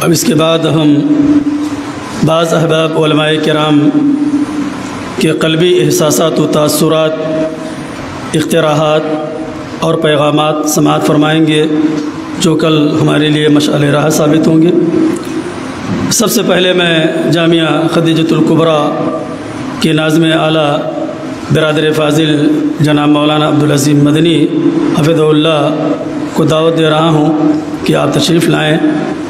اب اس کے بعد ہم بعض احباب علماء کرام کے قلبی احساسات و تاثرات، اقتراحات اور پیغامات سماعت فرمائیں گے جو کل ہمارے لیے مشعل راہ ثابت ہوں گے۔ سب سے پہلے میں جامعہ خدیجۃ الکبریٰ کے ناظم اعلیٰ برادر فاضل جناب مولانا عبدالعظیم مدنی حفظہ اللہ کو دعوت دے رہا ہوں کہ آپ تشریف لائیں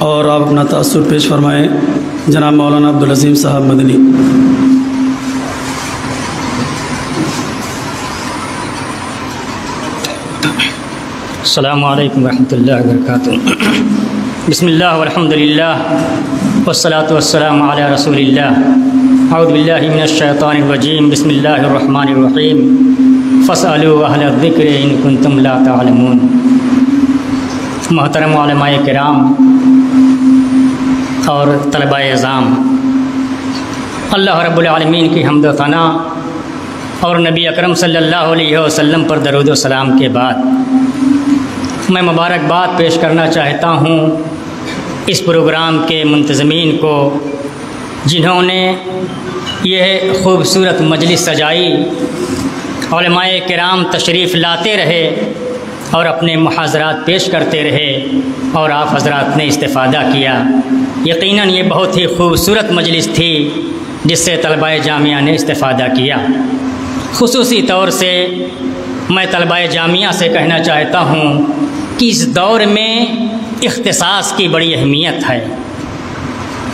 اور آپ اپنا تأثر پیش فرمائیں۔ جناب مولانا عبدالعظیم صاحب مدنی۔ السلام علیکم ورحمۃ اللہ وبرکاتہ۔ بسم اللہ والحمد للہ والصلاة والسلام علی رسول اللہ۔ اعوذ باللہ من الشیطان الرجیم، بسم اللہ الرحمن الرحیم۔ فاسألوا اہل الذکر ان کنتم لا تعلمون۔ محترم علماء کرام اور طلباء اعظام، اللہ رب العالمین کی حمد و ثنا اور نبی اکرم صلی اللہ علیہ وسلم پر درود و سلام کے بعد میں مبارکباد پیش کرنا چاہتا ہوں اس پروگرام کے منتظمین کو، جنہوں نے یہ خوبصورت مجلس سجائی، علماء کرام تشریف لاتے رہے اور اپنے محاضرات پیش کرتے رہے اور آپ حضرات نے استفادہ کیا۔ یقیناً یہ بہت ہی خوبصورت مجلس تھی جس سے طلباء جامعہ نے استفادہ کیا۔ خصوصی طور سے میں طلباء جامعہ سے کہنا چاہتا ہوں کہ اس دور میں اختصاص کی بڑی اہمیت ہے۔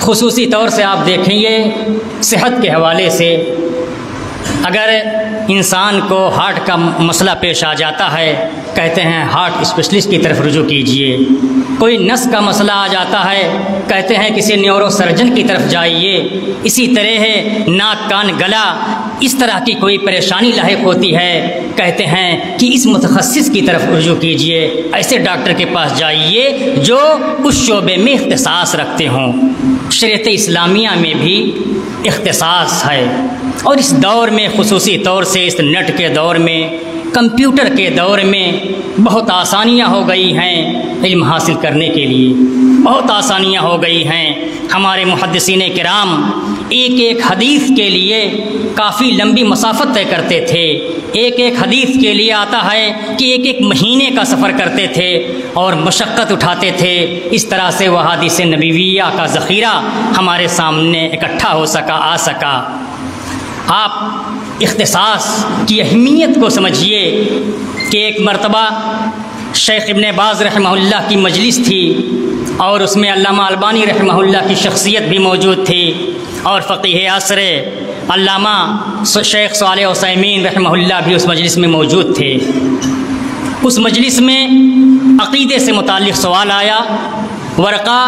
خصوصی طور سے آپ دیکھیں گے صحت کے حوالے سے، اگر انسان کو ہارٹ کا مسئلہ پیش آ جاتا ہے کہتے ہیں ہارٹ اسپیشلسٹ کی طرف رجوع کیجئے، کوئی نس کا مسئلہ آ جاتا ہے کہتے ہیں کسی نیورو سرجن کی طرف جائیے، اسی طرح ہے ناک کان گلا اس طرح کی کوئی پریشانی لاحق ہوتی ہے کہتے ہیں کہ اس متخصص کی طرف رجوع کیجئے، ایسے ڈاکٹر کے پاس جائیے جو اس شعبے میں اختصاص رکھتے ہوں۔ شریعت اسلامیہ میں بھی اختصاص ہے، اور اس دور میں خصوصی طور سے اس نیٹ کے دور میں، کمپیوٹر کے دور میں بہت آسانیاں ہو گئی ہیں علم حاصل کرنے کے لیے، بہت آسانیاں ہو گئی ہیں۔ ہمارے محدثین کرام ایک ایک حدیث کے لیے کافی لمبی مسافت طے کرتے تھے، ایک ایک حدیث کے لیے آتا ہے کہ ایک ایک مہینے کا سفر کرتے تھے اور مشقت اٹھاتے تھے، اس طرح سے وہ احادیث نبویہ کا ذخیرہ ہمارے سامنے اکٹھا ہو سکا، آ سکا۔ آپ اختصاص کی اہمیت کو سمجھیے کہ ایک مرتبہ شیخ ابن باز رحمہ اللہ کی مجلس تھی اور اس میں علامہ البانی رحمہ اللہ کی شخصیت بھی موجود تھی، اور فقیہ عصر علامہ شیخ صالح عثیمین رحمہ اللہ بھی اس مجلس میں موجود تھے۔ اس مجلس میں عقیدے سے متعلق سوال آیا، ورقہ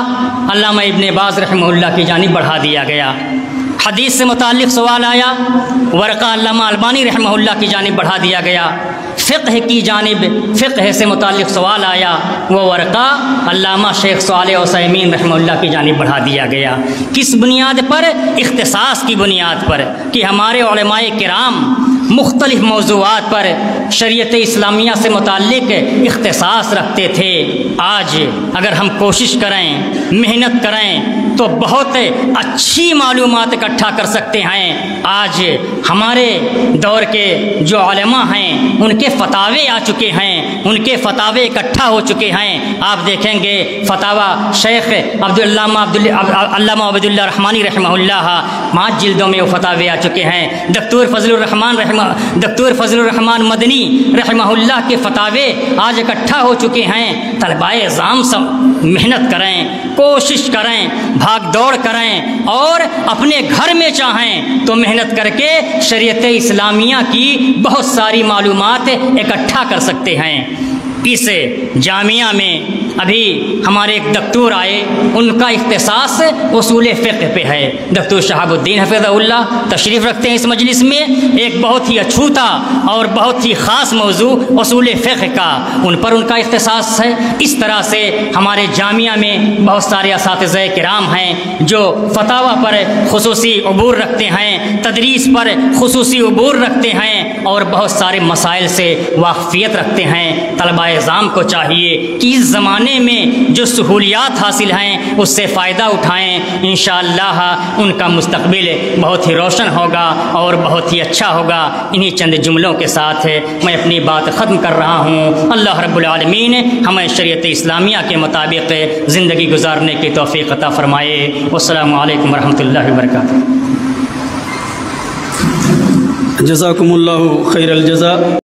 علامہ ابن باز رحمہ اللہ کی جانب بڑھا دیا گیا۔ حدیث سے متعلق سوال آیا، ورقہ علامہ البانی رحمہ اللہ کی جانب بڑھا دیا گیا۔ فقہ کی جانب، فقہ سے متعلق سوال آیا، وہ ورقہ علامہ شیخ صالح عثیمین رحمہ اللہ کی جانب بڑھا دیا گیا۔ کس بنیاد پر؟ اختصاص کی بنیاد پر، کہ ہمارے علماء کرام مختلف موضوعات پر شریعت اسلامیہ سے متعلق اختصاص رکھتے تھے۔ آج اگر ہم کوشش کریں، محنت کریں تو بہت اچھی معلومات اکٹھا کر سکتے ہیں۔ آج ہمارے دور کے جو علماء ہیں ان کے فتاوے آ چکے ہیں، ان کے فتاوے اکٹھا ہو چکے ہیں۔ آپ دیکھیں گے فتاویٰ شیخ علامہ عبد اللہ رحمانی رحمہ اللہ 5 جلدوں میں وہ فتاوے آ چکے ہیں۔ دکتور فضل الرحمان مدنی رحمہ اللہ کے فتاوے آج اکٹھا ہو چکے ہیں۔ طلباء اعظام سب محنت کریں، کوشش کریں، بھاگ دوڑ کریں، اور اپنے گھر میں چاہیں تو محنت کر کے شریعت اسلامیہ کی بہت ساری معلومات اکٹھا کر سکتے ہیں۔ اس جامعہ میں ابھی ہمارے ایک دکتور آئے، ان کا اختصاص اصول فقہ پہ ہے، دکتور شہاب الدین حفظہ اللہ تشریف رکھتے ہیں اس مجلس میں۔ ایک بہت ہی اچھوتا اور بہت ہی خاص موضوع اصول فقہ کا، ان پر ان کا اختصاص ہے۔ اس طرح سے ہمارے جامعہ میں بہت سارے اساتذہ کرام ہیں جو فتاویٰ پر خصوصی عبور رکھتے ہیں، تدریس پر خصوصی عبور رکھتے ہیں، اور بہت سارے مسائل سے واقفیت رکھتے ہیں۔ طلباء اعظام کو چاہیے کہ اس زمانے میں جو سہولیات حاصل ہیں اس سے فائدہ اٹھائیں، انشاءاللہ ان کا مستقبل بہت ہی روشن ہوگا اور بہت ہی اچھا ہوگا۔ انہی چند جملوں کے ساتھ میں اپنی بات ختم کر رہا ہوں۔ اللہ رب العالمین ہمیں شریعت اسلامیہ کے مطابق زندگی گزارنے کی توفیق عطا فرمائے۔ والسلام علیکم ورحمۃ اللہ وبرکاتہ۔ جزاکم اللہ خیر الجزا۔